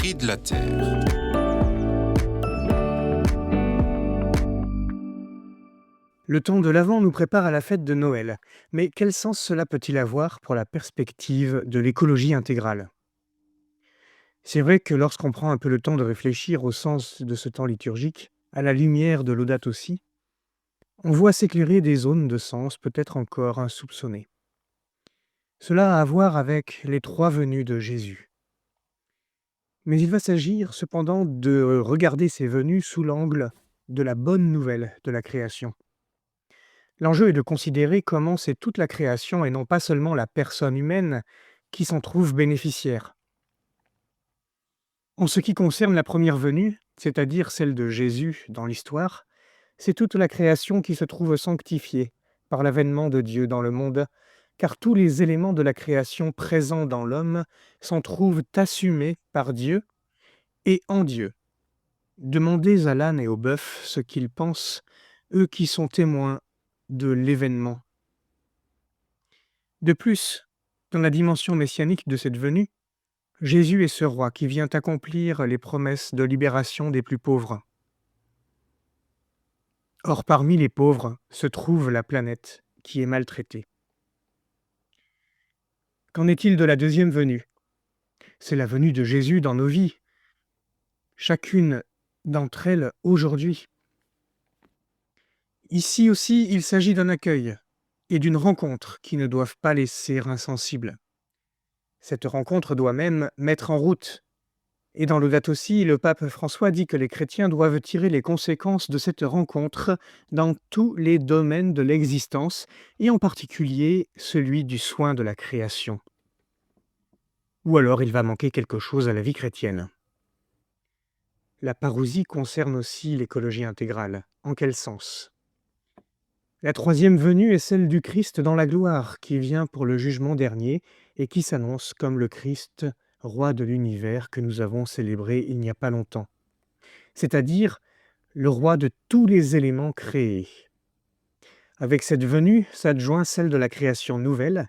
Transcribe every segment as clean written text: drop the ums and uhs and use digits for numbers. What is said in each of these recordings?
cris de la terre. Le temps de l'Avent nous prépare à la fête de Noël. Mais quel sens cela peut-il avoir pour la perspective de l'écologie intégrale? C'est vrai que lorsqu'on prend un peu le temps de réfléchir au sens de ce temps liturgique, à la lumière de Laudato Si, on voit s'éclairer des zones de sens peut-être encore insoupçonnées. Cela a à voir avec les trois venues de Jésus. Mais il va s'agir cependant de regarder ces venues sous l'angle de la bonne nouvelle de la création. L'enjeu est de considérer comment c'est toute la création et non pas seulement la personne humaine qui s'en trouve bénéficiaire. En ce qui concerne la première venue, c'est-à-dire celle de Jésus dans l'histoire, c'est toute la création qui se trouve sanctifiée par l'avènement de Dieu dans le monde, car tous les éléments de la création présents dans l'homme s'en trouvent assumés par Dieu et en Dieu. Demandez à l'âne et au bœuf ce qu'ils pensent, eux qui sont témoins de l'événement. De plus, dans la dimension messianique de cette venue, Jésus est ce roi qui vient accomplir les promesses de libération des plus pauvres. Or, parmi les pauvres se trouve la planète qui est maltraitée. Qu'en est-il de la deuxième venue? C'est la venue de Jésus dans nos vies, chacune d'entre elles aujourd'hui. Ici aussi, il s'agit d'un accueil et d'une rencontre qui ne doivent pas laisser insensibles. Cette rencontre doit même mettre en route. Et dans Laudato Si, le pape François dit que les chrétiens doivent tirer les conséquences de cette rencontre dans tous les domaines de l'existence, et en particulier celui du soin de la création. Ou alors il va manquer quelque chose à la vie chrétienne. La parousie concerne aussi l'écologie intégrale. En quel sens? La troisième venue est celle du Christ dans la gloire, qui vient pour le jugement dernier et qui s'annonce comme le Christ, roi de l'univers que nous avons célébré il n'y a pas longtemps. C'est-à-dire le roi de tous les éléments créés. Avec cette venue s'adjoint celle de la création nouvelle,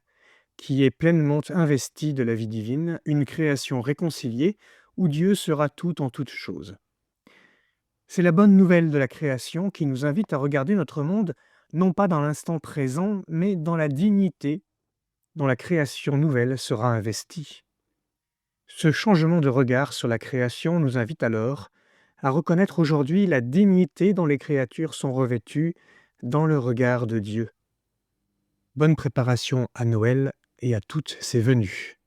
qui est pleinement investie de la vie divine, une création réconciliée où Dieu sera tout en toutes choses. C'est la bonne nouvelle de la création qui nous invite à regarder notre monde non pas dans l'instant présent, mais dans la dignité dont la création nouvelle sera investie. Ce changement de regard sur la création nous invite alors à reconnaître aujourd'hui la dignité dont les créatures sont revêtues dans le regard de Dieu. Bonne préparation à Noël et à toutes ses venues.